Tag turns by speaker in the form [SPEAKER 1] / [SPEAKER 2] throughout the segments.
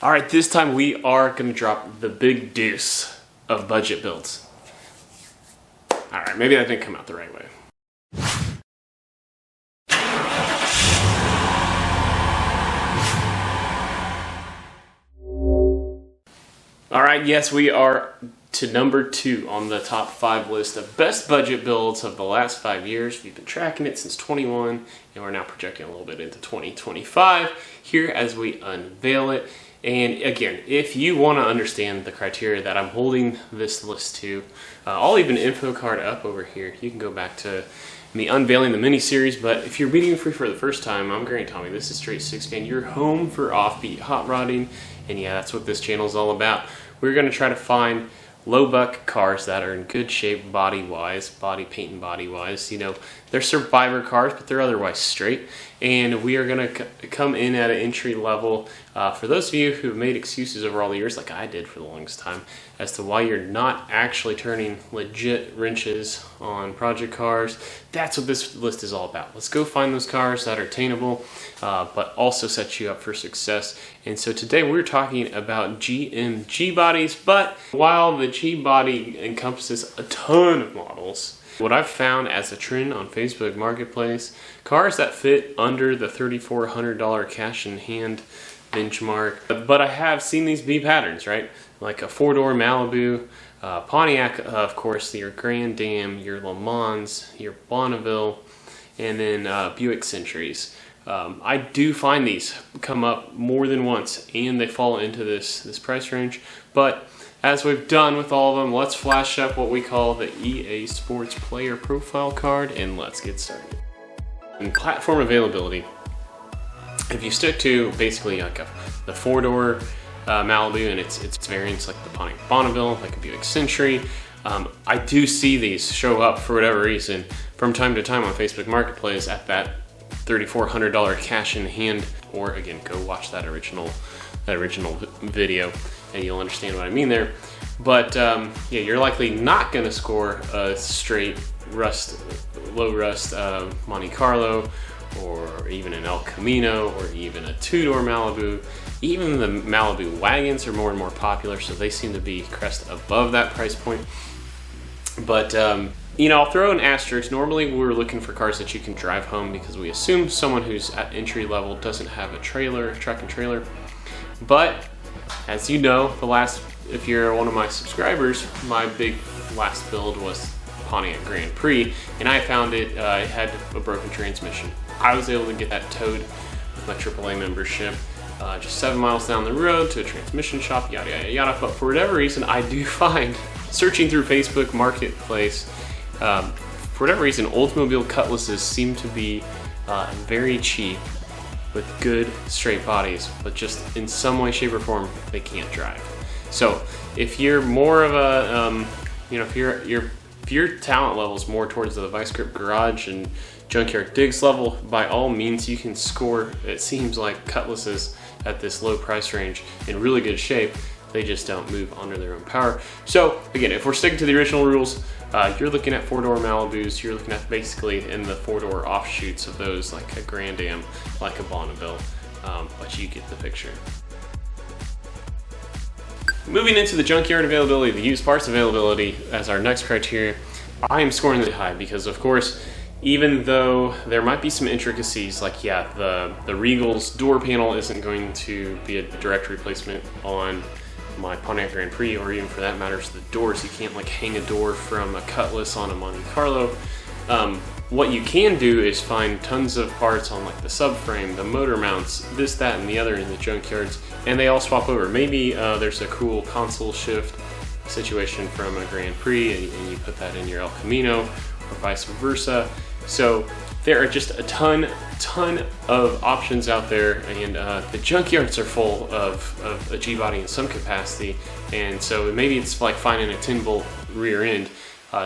[SPEAKER 1] All right, this time we are gonna drop the big deuce of budget builds. All right, maybe that didn't come out the right way. All right, yes, we are to number 2 on the top 5 list of best budget builds of the last 5 years. We've been tracking it since 21, and we're now projecting a little bit into 2025 here as we unveil it. And again, if you want to understand the criteria that I'm holding this list to, I'll leave an info card up over here. You can go back to me unveiling the mini-series, but if you're meeting free for the first time, I'm Grant Tommy. This is Straight Six Man, your home for offbeat hot rodding, and yeah, that's what this channel is all about. We're going to try to find low buck cars that are in good shape body-wise, body paint and body-wise. You know, they're survivor cars, but they're otherwise straight. And we are going to come in at an entry level. For those of you who have made excuses over all the years, like I did for the longest time, as to why you're not actually turning legit wrenches on project cars, that's what this list is all about. Let's go find those cars that are attainable, but also set you up for success. And so today we're talking about GM G-bodies, but while the G-body encompasses a ton of models, what I've found as a trend on Facebook Marketplace, cars that fit under the $3,400 cash in hand benchmark. But I have seen these be patterns, right? Like a 4-door Malibu, Pontiac, of course, your Grand Dam, your Le Mans, your Bonneville, and then Buick Centuries. I do find these come up more than once, and they fall into this price range. But as we've done with all of them, let's flash up what we call the EA Sports Player Profile card, and let's get started. In platform availability, if you stick to basically like the 4-door Malibu and its variants like the Pontiac Bonneville, like a Buick Century, I do see these show up for whatever reason from time to time on Facebook Marketplace at that $3,400 cash in hand. Or again, go watch that original video and you'll understand what I mean there. But yeah, you're likely not going to score a straight low rust Monte Carlo, or even an El Camino, or even a 2-door Malibu. Even the Malibu wagons are more and more popular, so they seem to be crest above that price point. But you know, I'll throw an asterisk. Normally we're looking for cars that you can drive home because we assume someone who's at entry level doesn't have a truck and trailer. But as you know, if you're one of my subscribers, my big last build was Pontiac Grand Prix, and I found it had a broken transmission. I was able to get that towed with my AAA membership, just 7 miles down the road to a transmission shop, yada yada yada. But for whatever reason, I do find, searching through Facebook Marketplace, for whatever reason, Oldsmobile Cutlasses seem to be very cheap with good straight bodies, but just in some way, shape, or form, they can't drive. So if you're more of a, you know, if your talent level is more towards the Vice Grip Garage and Junkyard Digs level, by all means you can score, it seems like, Cutlasses at this low price range in really good shape. They just don't move under their own power. So again, if we're sticking to the original rules, you're looking at 4-door Malibus, you're looking at basically in the 4-door offshoots of those, like a Grand Dam, like a Bonneville, but you get the picture. Moving into the junkyard availability, the used parts availability as our next criteria, I am scoring really high because, of course, even though there might be some intricacies, like yeah, the Regal's door panel isn't going to be a direct replacement on my Pontiac Grand Prix, or even for that matter, the doors. You can't like hang a door from a Cutlass on a Monte Carlo. What you can do is find tons of parts on like the subframe, the motor mounts, this, that, and the other in the junkyards, and they all swap over. Maybe there's a cool console shift situation from a Grand Prix, and you put that in your El Camino, or vice versa. So there are just a ton of options out there, and the junkyards are full of a G-body in some capacity, and so maybe it's like finding a 10-volt rear end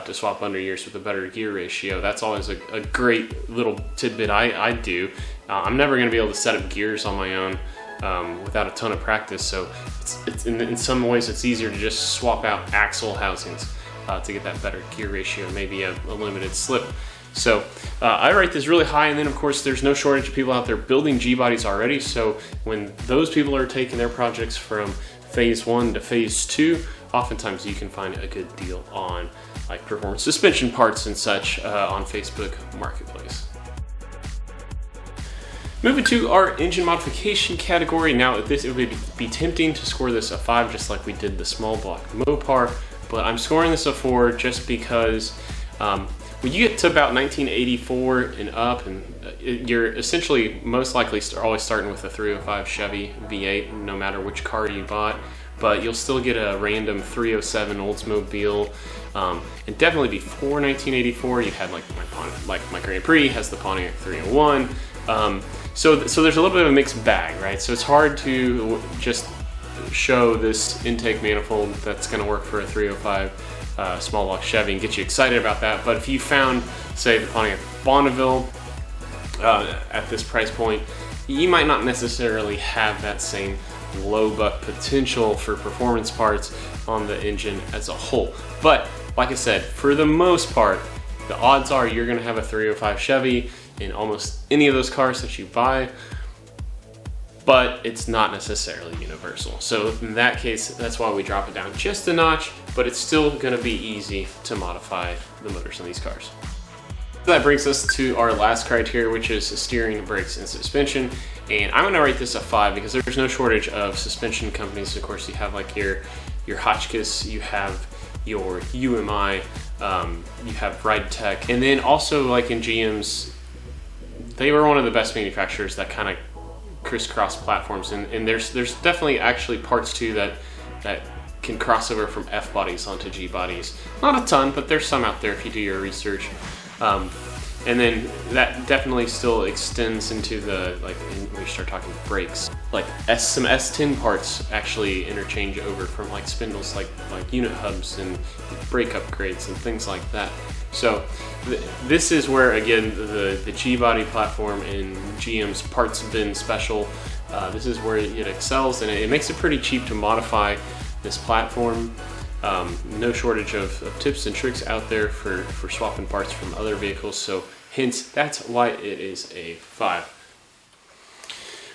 [SPEAKER 1] to swap under years with a better gear ratio. That's always a great little tidbit I do. I'm never going to be able to set up gears on my own without a ton of practice, so it's in some ways it's easier to just swap out axle housings to get that better gear ratio, maybe a limited slip So I rate this really high, and then of course there's no shortage of people out there building G-bodies already. So when those people are taking their projects from phase 1 to phase 2, oftentimes you can find a good deal on like performance suspension parts and such on Facebook Marketplace. Moving to our engine modification category. Now it would be tempting to score this a 5 just like we did the small block Mopar, but I'm scoring this a 4 just because when you get to about 1984 and up, and you're essentially most likely always starting with a 305 Chevy V8, no matter which car you bought, but you'll still get a random 307 Oldsmobile. And definitely before 1984, you had like my Grand Prix has the Pontiac 301. So there's a little bit of a mixed bag, right? So it's hard to just show this intake manifold that's going to work for a 305 small block Chevy and get you excited about that. But if you found, say, the Pontiac Bonneville at this price point, you might not necessarily have that same low buck potential for performance parts on the engine as a whole. But like I said, for the most part, the odds are you're going to have a 305 Chevy in almost any of those cars that you buy, but it's not necessarily universal. So in that case, that's why we drop it down just a notch, but it's still going to be easy to modify the motors in these cars. That brings us to our last criteria, which is steering, brakes, and suspension. And I'm going to rate this a 5 because there's no shortage of suspension companies. Of course, you have like your Hotchkiss, you have your UMI, you have Ride Tech, and then also like in GM's, they were one of the best manufacturers that kind of crisscross platforms, and there's definitely actually parts too that can cross over from F bodies onto G bodies. Not a ton, but there's some out there if you do your research. And then that definitely still extends into the, like, when you start talking brakes, like some S10 parts actually interchange over from like spindles, like unit hubs and brake upgrades and things like that. So this is where, again, the G-body platform in GM's parts bin special, this is where it excels, and it makes it pretty cheap to modify this platform. No shortage of tips and tricks out there for swapping parts from other vehicles, so hence that's why it is a 5.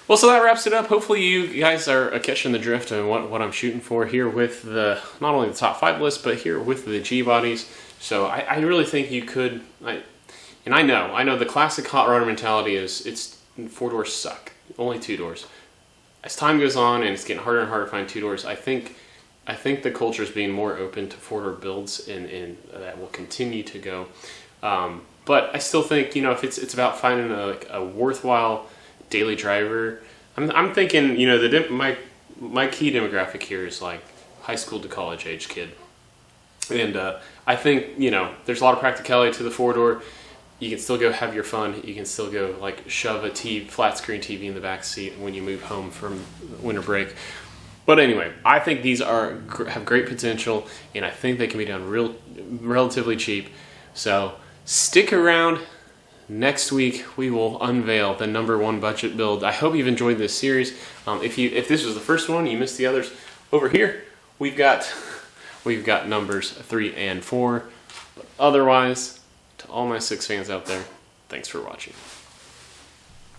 [SPEAKER 1] Well, so that wraps it up. Hopefully you guys are catching the drift of what I'm shooting for here with the not only the top 5 list, but here with the G bodies. So I really think you could, and I know the classic hot rodder mentality is it's 4 doors suck, only 2 doors. As time goes on and it's getting harder and harder to find 2 doors, I think the culture is being more open to 4-door builds, and that will continue to go. But I still think, if it's about finding a worthwhile daily driver, I'm thinking, my key demographic here is like high school to college age kid. And I think, there's a lot of practicality to the 4-door. You can still go have your fun. You can still go like shove a flat screen TV in the back seat when you move home from winter break. But anyway, I think these have great potential, and I think they can be done relatively cheap. So stick around. Next week we will unveil the #1 budget build. I hope you've enjoyed this series. If this was the first one, you missed the others. Over here, we've got numbers 3 and 4. But otherwise, to all my 6 fans out there, thanks for watching.